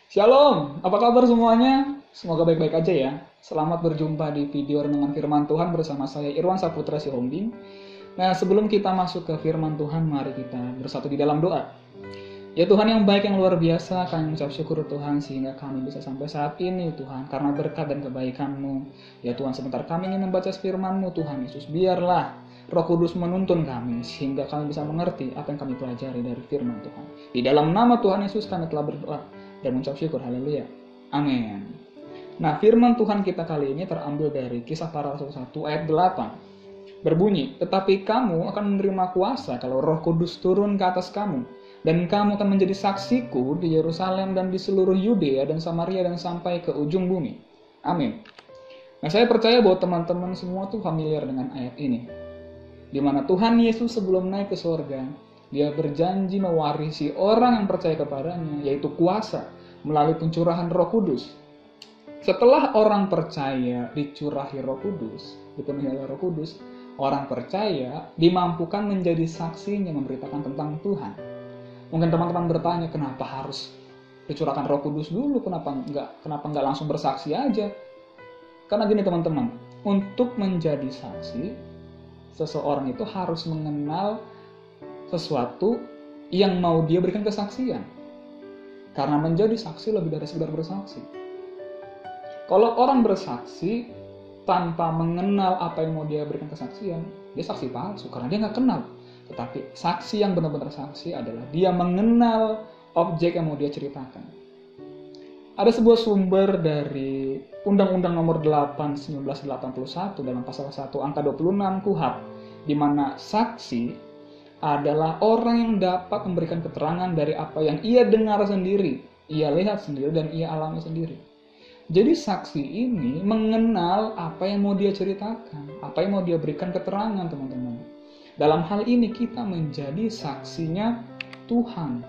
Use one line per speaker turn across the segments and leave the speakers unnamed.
Shalom, apa kabar semuanya? Semoga baik-baik aja ya. Selamat berjumpa di video renungan firman Tuhan bersama saya Irwan Saputra Sihombing. Nah, sebelum kita masuk ke firman Tuhan, mari kita bersatu di dalam doa. Ya Tuhan yang baik, yang luar biasa, kami mengucap syukur Tuhan sehingga kami bisa sampai saat ini Tuhan, karena berkat dan kebaikan-Mu. Ya Tuhan, sebentar kami ingin membaca firman-Mu Tuhan Yesus, biarlah Roh Kudus menuntun kami sehingga kami bisa mengerti apa yang kami pelajari dari firman Tuhan. Di dalam nama Tuhan Yesus kami telah berdoa dan mengucap syukur, haleluya, amin. Nah, firman Tuhan kita kali ini terambil dari Kisah Para Rasul 1 ayat 8. Berbunyi, tetapi kamu akan menerima kuasa kalau Roh Kudus turun ke atas kamu, dan kamu akan menjadi saksiku di Yerusalem dan di seluruh Yudea dan Samaria dan sampai ke ujung bumi. Amin. Nah, saya percaya bahwa teman-teman semua tuh familiar dengan ayat ini, di mana Tuhan Yesus sebelum naik ke surga, Dia berjanji mewarisi orang yang percaya kepadanya, yaitu kuasa melalui pencurahan Roh Kudus. Setelah orang percaya dicurahi Roh Kudus, dipenuhi oleh Roh Kudus, orang percaya dimampukan menjadi saksinya memberitakan tentang Tuhan. Mungkin teman-teman bertanya, kenapa harus dicurahkan Roh Kudus dulu? Kenapa nggak langsung bersaksi aja? Karena gini teman-teman, untuk menjadi saksi, seseorang itu harus mengenal sesuatu yang mau dia berikan kesaksian. Karena menjadi saksi lebih dari sekedar bersaksi. Kalau orang bersaksi tanpa mengenal apa yang mau dia berikan kesaksian, dia saksi palsu karena dia nggak kenal. Tetapi saksi yang benar-benar saksi adalah dia mengenal objek yang mau dia ceritakan. Ada sebuah sumber dari Undang-Undang Nomor 8 1981 dalam pasal 1 angka 26 KUHP, di mana saksi adalah orang yang dapat memberikan keterangan dari apa yang ia dengar sendiri, ia lihat sendiri, dan ia alami sendiri. Jadi saksi ini mengenal apa yang mau dia ceritakan, apa yang mau dia berikan keterangan, teman-teman. Dalam hal ini kita menjadi saksinya Tuhan.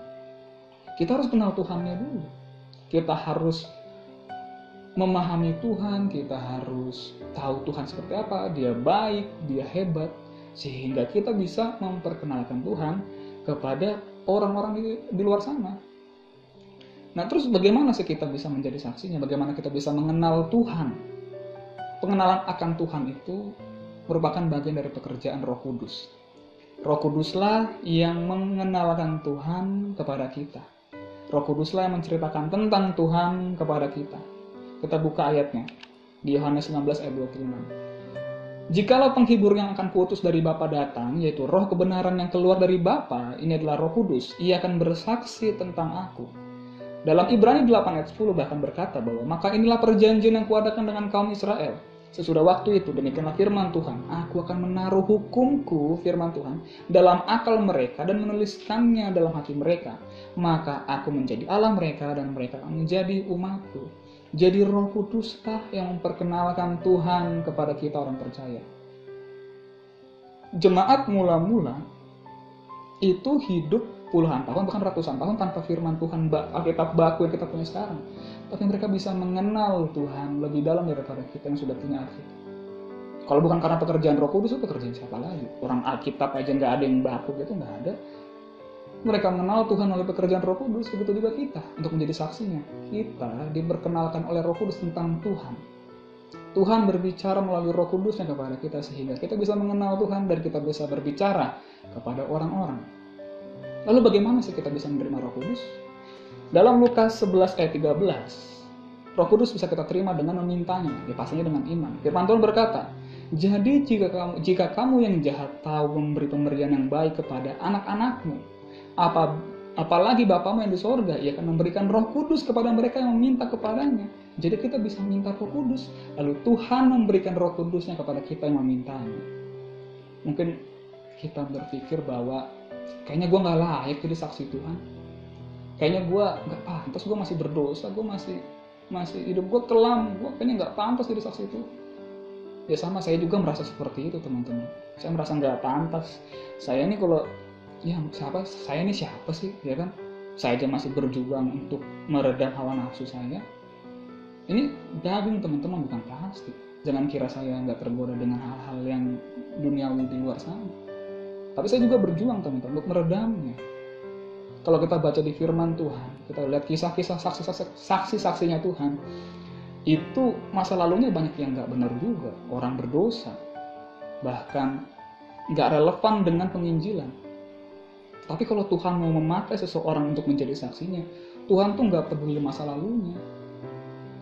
Kita harus kenal Tuhannya dulu. Kita harus memahami Tuhan, kita harus tahu Tuhan seperti apa, Dia baik, Dia hebat, sehingga kita bisa memperkenalkan Tuhan kepada orang-orang di luar sana. Nah, terus bagaimana sih kita bisa menjadi saksinya? Bagaimana kita bisa mengenal Tuhan? Pengenalan akan Tuhan itu merupakan bagian dari pekerjaan Roh Kudus. Roh Kuduslah yang mengenalkan Tuhan kepada kita. Roh Kuduslah yang menceritakan tentang Tuhan kepada kita. Kita buka ayatnya di Yohanes 19 ayat 26. Jikalau penghibur yang akan kuutus dari Bapa datang, yaitu roh kebenaran yang keluar dari Bapa, ini adalah Roh Kudus, ia akan bersaksi tentang aku. Dalam Ibrani 8 ayat 10 bahkan berkata bahwa, maka inilah perjanjian yang kuadakan dengan kaum Israel. Sesudah waktu itu, demikianlah firman Tuhan, aku akan menaruh hukumku, firman Tuhan, dalam akal mereka dan menuliskannya dalam hati mereka. Maka aku menjadi Allah mereka dan mereka akan menjadi umatku. Jadi Roh Kuduslah yang memperkenalkan Tuhan kepada kita orang percaya. Jemaat mula-mula itu hidup puluhan tahun, bahkan ratusan tahun tanpa firman Tuhan, Alkitab baku yang kita punya sekarang. Tapi mereka bisa mengenal Tuhan lebih dalam daripada kita yang sudah punya Alkitab. Kalau bukan karena pekerjaan Roh Kudus, itu pekerjaan siapa lagi? Orang Alkitab aja nggak ada yang baku gitu, nggak ada. Mereka mengenal Tuhan oleh pekerjaan Roh Kudus, begitu juga kita untuk menjadi saksinya. Kita diperkenalkan oleh Roh Kudus tentang Tuhan. Tuhan berbicara melalui Roh Kudusnya kepada kita sehingga kita bisa mengenal Tuhan dan kita bisa berbicara kepada orang-orang. Lalu bagaimana sih kita bisa menerima Roh Kudus? Dalam Lukas 11 ayat 13, Roh Kudus bisa kita terima dengan memintanya, ya pastinya dengan iman. Firman Tuhan berkata, jadi jika kamu yang jahat tahu memberi pemberian yang baik kepada anak-anakmu, apalagi Bapamu yang di sorga, ia akan memberikan Roh Kudus kepada mereka yang meminta kepadanya. Jadi kita bisa minta Roh Kudus, lalu Tuhan memberikan Roh Kudusnya kepada kita yang memintanya. Mungkin kita berpikir bahwa kayaknya gue gak layak jadi saksi Tuhan, kayaknya gue gak pantas, gue masih berdosa, gue masih hidup gue kelam, gue kayaknya gak pantas jadi saksi Tuhan. Ya sama, saya juga merasa seperti itu teman-teman. Saya merasa gak pantas. Saya ini kalau saya ini siapa sih, ya kan? Saya aja masih berjuang untuk meredam hawa nafsu saya. Ini daging teman-teman, bukan plastik. Jangan kira saya nggak tergoda dengan hal-hal yang duniawi di luar sana. Tapi saya juga berjuang teman-teman untuk meredamnya. Kalau kita baca di firman Tuhan, kita lihat kisah-kisah saksi-saksinya Tuhan, itu masa lalunya banyak yang nggak benar juga, orang berdosa, bahkan nggak relevan dengan penginjilan. Tapi kalau Tuhan mau memakai seseorang untuk menjadi saksinya, Tuhan tuh nggak peduli masa lalunya.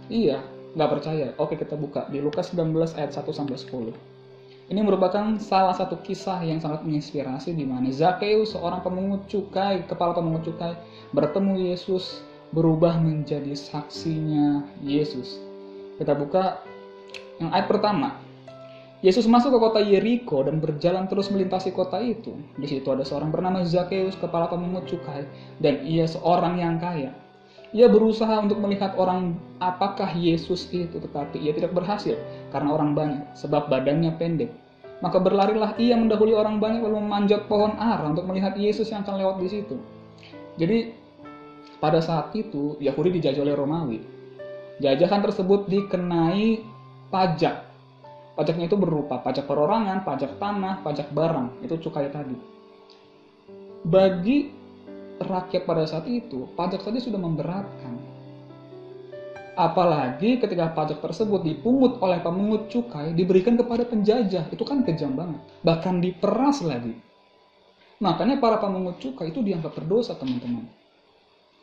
Iya, nggak percaya? Oke, kita buka di Lukas 19 ayat 1-10. Ini merupakan salah satu kisah yang sangat menginspirasi di mana Zakeus, seorang pemungut cukai, kepala pemungut cukai, bertemu Yesus, berubah menjadi saksinya Yesus. Kita buka yang ayat pertama. Yesus masuk ke kota Yeriko dan berjalan terus melintasi kota itu. Di situ ada seorang bernama Zakeus, kepala pemungut cukai, dan ia seorang yang kaya. Ia berusaha untuk melihat orang apakah Yesus itu, tetapi ia tidak berhasil karena orang banyak, sebab badannya pendek. Maka berlarilah ia mendahului orang banyak lalu memanjat pohon ara untuk melihat Yesus yang akan lewat di situ. Jadi pada saat itu Yahudi dijajah oleh Romawi. Jajahan tersebut dikenai pajak. Pajaknya itu berupa pajak perorangan, pajak tanah, pajak barang. Itu cukai tadi. Bagi rakyat pada saat itu, pajak tadi sudah memberatkan. Apalagi ketika pajak tersebut dipungut oleh pemungut cukai, diberikan kepada penjajah. Itu kan kejam banget. Bahkan diperas lagi. Makanya para pemungut cukai itu dianggap berdosa, teman-teman.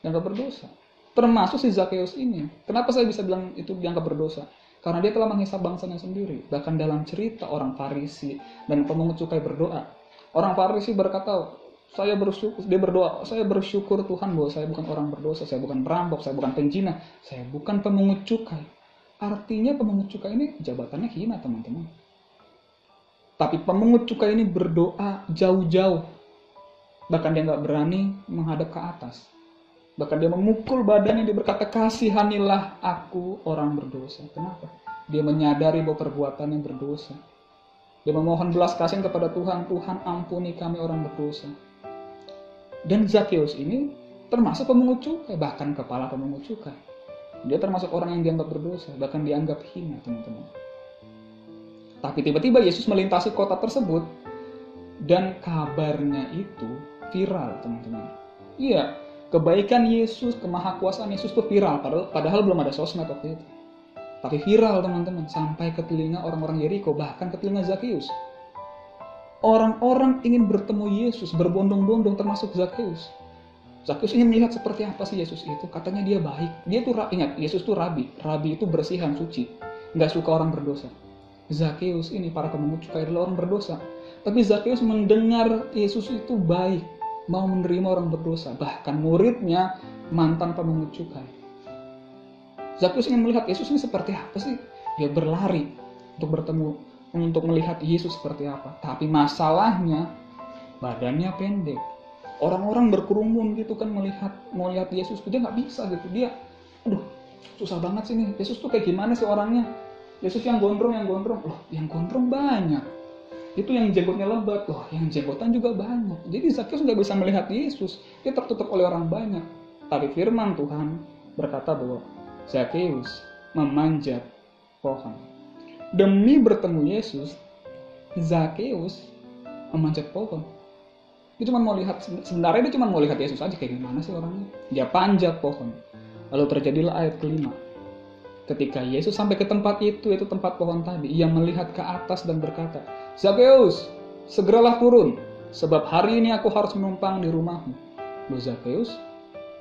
Dianggap berdosa. Termasuk si Zakeus ini. Kenapa saya bisa bilang itu dianggap berdosa? Karena dia telah menghisap bangsanya sendiri. Bahkan dalam cerita orang Farisi dan pemungut cukai berdoa. Orang Farisi berkata, saya bersyukur Tuhan bahwa saya bukan orang berdosa, saya bukan perampok, saya bukan penjina, saya bukan pemungut cukai. Artinya pemungut cukai ini jabatannya hina, teman-teman. Tapi pemungut cukai ini berdoa jauh-jauh. Bahkan dia nggak berani menghadap ke atas. Bahkan dia memukul badannya, dia berkata, kasihanilah aku orang berdosa. Kenapa? Dia menyadari bahwa perbuatannya berdosa. Dia memohon belas kasihan kepada Tuhan, Tuhan ampuni kami orang berdosa. Dan Zakeus ini termasuk pemungut cukai, bahkan kepala pemungut cukai. Dia termasuk orang yang dianggap berdosa, bahkan dianggap hina, teman-teman. Tapi tiba-tiba Yesus melintasi kota tersebut, dan kabarnya itu viral, teman-teman. Iya, kebaikan Yesus, kemahakuasaan Yesus itu viral, padahal belum ada sosmed waktu itu. Tapi viral, teman-teman, sampai ke telinga orang-orang Yeriko, bahkan ke telinga Zakeus. Orang-orang ingin bertemu Yesus, berbondong-bondong termasuk Zakeus. Zakeus ingin melihat seperti apa sih Yesus itu. Katanya dia baik. Dia tuh ingat, Yesus tuh rabi. Rabi itu bersihan, suci. Nggak suka orang berdosa. Zakeus ini, para pemungut cukai, adalah orang berdosa. Tapi Zakeus mendengar Yesus itu baik, mau menerima orang berdosa. Bahkan muridnya mantan pemungut cukai. Zakeus ingin melihat Yesus ini seperti apa sih. Dia berlari untuk bertemu, untuk melihat Yesus seperti apa. Tapi masalahnya badannya pendek. Orang-orang berkerumun gitu kan mau lihat Yesus, dia nggak bisa gitu. Dia, aduh, susah banget sih nih. Yesus tuh kayak gimana sih orangnya? Yesus yang gondrong. Loh, yang gondrong banyak. Itu yang jenggotnya lebat. Loh, yang jenggotan juga banyak. Jadi Zakeus nggak bisa melihat Yesus. Dia tertutup oleh orang banyak. Tapi firman Tuhan berkata bahwa Zakeus memanjat pohon. Demi bertemu Yesus, Zakeus memanjat pohon. Dia cuma mau lihat, sebenarnya dia cuma mau lihat Yesus aja, kayak gimana sih orangnya. Dia panjat pohon. Lalu terjadilah ayat kelima. Ketika Yesus sampai ke tempat itu tempat pohon tadi, ia melihat ke atas dan berkata, Zakeus, segeralah turun, sebab hari ini aku harus menumpang di rumahmu. Lalu Zakeus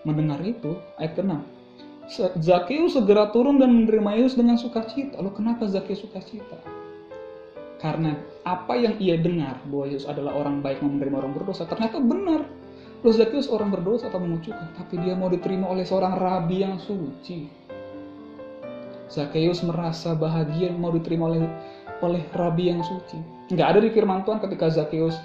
mendengar itu, ayat ke-6. Zakeus segera turun dan menerima Yesus dengan sukacita. Lalu kenapa Zakeus sukacita? Karena apa yang ia dengar bahwa Yesus adalah orang baik yang menerima orang berdosa, ternyata benar. Lalu Zakeus orang berdosa atau memungut cukai, tapi dia mau diterima oleh seorang rabi yang suci. Zakeus merasa bahagia mau diterima oleh rabi yang suci. Nggak ada di firman Tuhan ketika Zakeus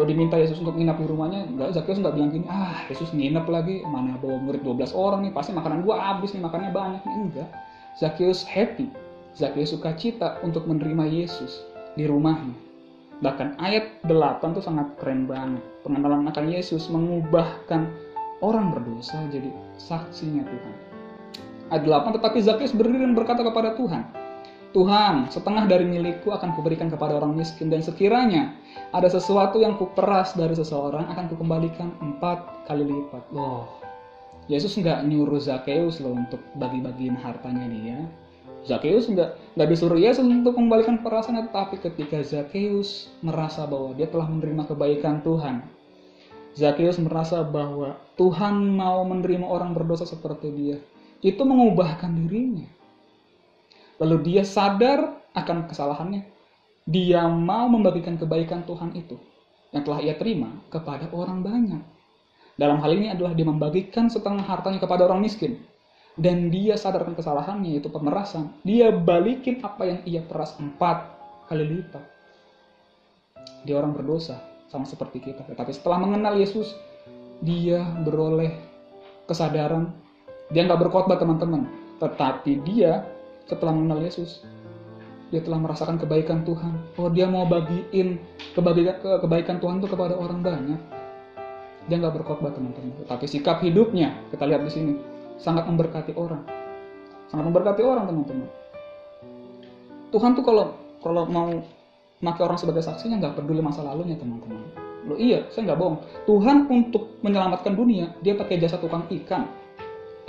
diminta Yesus untuk nginap di rumahnya, Zakeus nggak bilang gini, Yesus nginep lagi, mana bawa murid 12 orang nih, pasti makanan gua habis nih, makannya banyak nih. Enggak. Zakeus happy, Zakeus sukacita untuk menerima Yesus di rumahnya. Bahkan ayat 8 tuh sangat keren banget. Pengenalan akan Yesus mengubahkan orang berdosa jadi saksinya Tuhan. Ayat 8, tetapi Zakeus berdiri dan berkata kepada Tuhan, Tuhan, setengah dari milikku akan kuberikan kepada orang miskin, dan sekiranya ada sesuatu yang kuperas dari seseorang akan kukembalikan 4 kali lipat. Loh, Yesus nggak nyuruh Zakeus loh untuk bagi-bagiin hartanya dia. Zakeus nggak disuruh Yesus untuk mengembalikan perasaannya, tapi ketika Zakeus merasa bahwa dia telah menerima kebaikan Tuhan, Zakeus merasa bahwa Tuhan mau menerima orang berdosa seperti dia, itu mengubahkan dirinya. Lalu dia sadar akan kesalahannya. Dia mau membagikan kebaikan Tuhan itu yang telah ia terima kepada orang banyak. Dalam hal ini adalah dia membagikan setengah hartanya kepada orang miskin. Dan dia sadarkan kesalahannya, yaitu pemerasan. Dia balikin apa yang ia peras 4 kali lipat. Dia orang berdosa, sama seperti kita. Tetapi setelah mengenal Yesus, dia beroleh kesadaran. Dia nggak berkhotbah, teman-teman. Tetapi dia setelah mengenal Yesus, dia telah merasakan kebaikan Tuhan. Oh, dia mau bagiin kebaikan Tuhan itu kepada orang banyak. Dia nggak berkhotbah, teman-teman. Tapi sikap hidupnya, kita lihat di sini, sangat memberkati orang. Sangat memberkati orang, teman-teman. Tuhan tuh kalau mau pakai orang sebagai saksinya, nggak peduli masa lalunya, teman-teman. Loh iya, saya nggak bohong. Tuhan untuk menyelamatkan dunia, dia pakai jasa tukang ikan.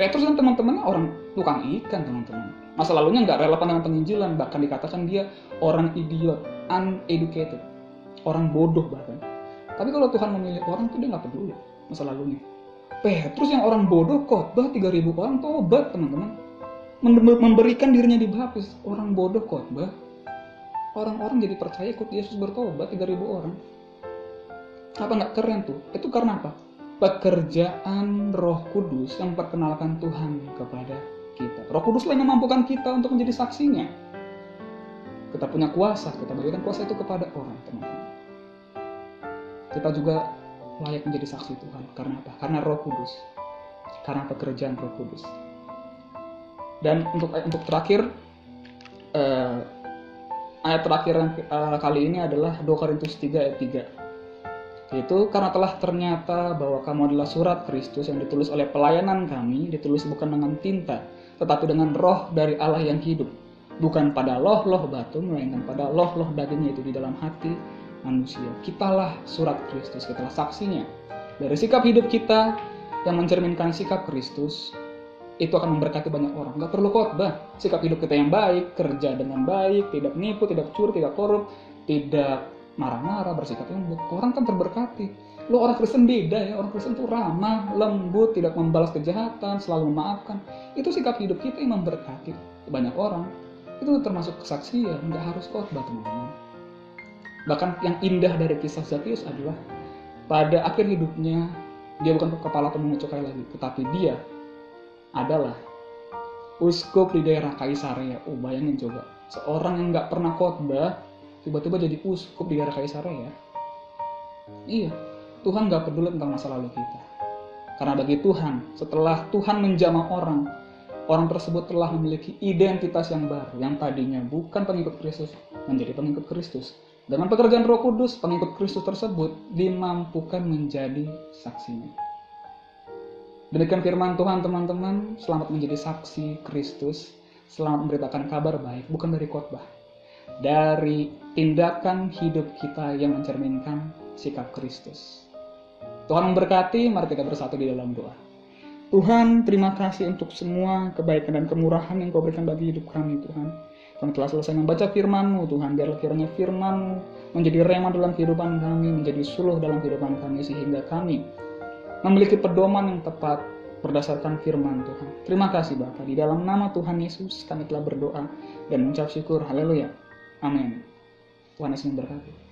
Petrus kan teman-temannya orang tukang ikan, teman-teman. Masa lalunya nggak relevan dengan penginjilan, bahkan dikatakan dia orang idiot, uneducated, orang bodoh bahkan. Tapi kalau Tuhan memilih orang tuh dia nggak peduli masa lalunya. Petrus yang orang bodoh khotbah 3.000 orang tobat, teman-teman. Memberikan dirinya dibaptis, orang bodoh khotbah. Orang-orang jadi percaya ikut Yesus bertobat 3.000 orang. Apa nggak keren tuh? Itu karena apa? Pekerjaan Roh Kudus yang memperkenalkan Tuhan kepada kita. Roh Kudus lah yang memampukan kita untuk menjadi saksinya. Kita punya kuasa, kita berikan kuasa itu kepada orang, teman-teman. Kita juga layak menjadi saksi Tuhan. Karena apa? Karena Roh Kudus. Karena pekerjaan Roh Kudus. Dan untuk terakhir, ayat terakhir yang kali ini adalah 2 Korintus 3 ayat 3. Yaitu karena telah ternyata bahwa kamu adalah surat Kristus yang ditulis oleh pelayanan kami, ditulis bukan dengan tinta, tetapi dengan roh dari Allah yang hidup. Bukan pada loh-loh batu, melainkan pada loh-loh daging, yaitu di dalam hati manusia. Kitalah surat Kristus, kitalah saksinya. Dari sikap hidup kita yang mencerminkan sikap Kristus, itu akan memberkati banyak orang. Gak perlu khotbah. Sikap hidup kita yang baik, kerja dengan baik, tidak nipu, tidak curi, tidak korup, tidak marah-marah, bersikap lembut, orang kan terberkati. Lo orang Kristen beda ya, orang Kristen tuh ramah, lembut, tidak membalas kejahatan, selalu memaafkan. Itu sikap hidup kita yang memberkati banyak orang. Itu termasuk kesaksian, nggak harus khotbah, teman-teman. Bahkan yang indah dari kisah Zakeus adalah pada akhir hidupnya dia bukan kepala pemungut cukai lagi, tetapi dia adalah uskup di daerah Kaisarea. Bayangin coba, seorang yang nggak pernah khotbah tiba-tiba jadi uskup di daerah Kaisarea. Iya, Tuhan gak peduli tentang masa lalu kita. Karena bagi Tuhan, setelah Tuhan menjamah orang tersebut telah memiliki identitas yang baru, yang tadinya bukan pengikut Kristus, menjadi pengikut Kristus. Dengan pekerjaan Roh Kudus, pengikut Kristus tersebut dimampukan menjadi saksinya. Demikian firman Tuhan, teman-teman. Selamat menjadi saksi Kristus. Selamat memberitakan kabar baik, bukan dari khotbah, dari tindakan hidup kita yang mencerminkan sikap Kristus. Tuhan memberkati, mari kita bersatu di dalam doa. Tuhan, terima kasih untuk semua kebaikan dan kemurahan yang Kau berikan bagi hidup kami, Tuhan. Kami telah selesai membaca firman-Mu, Tuhan. Biarlah kiranya firman-Mu menjadi rema dalam kehidupan kami, menjadi suluh dalam kehidupan kami, sehingga kami memiliki pedoman yang tepat berdasarkan firman Tuhan. Terima kasih Bapa. Di dalam nama Tuhan Yesus kami telah berdoa dan mengucap syukur. Haleluya. Amin. Tuhan Yesus memberkati.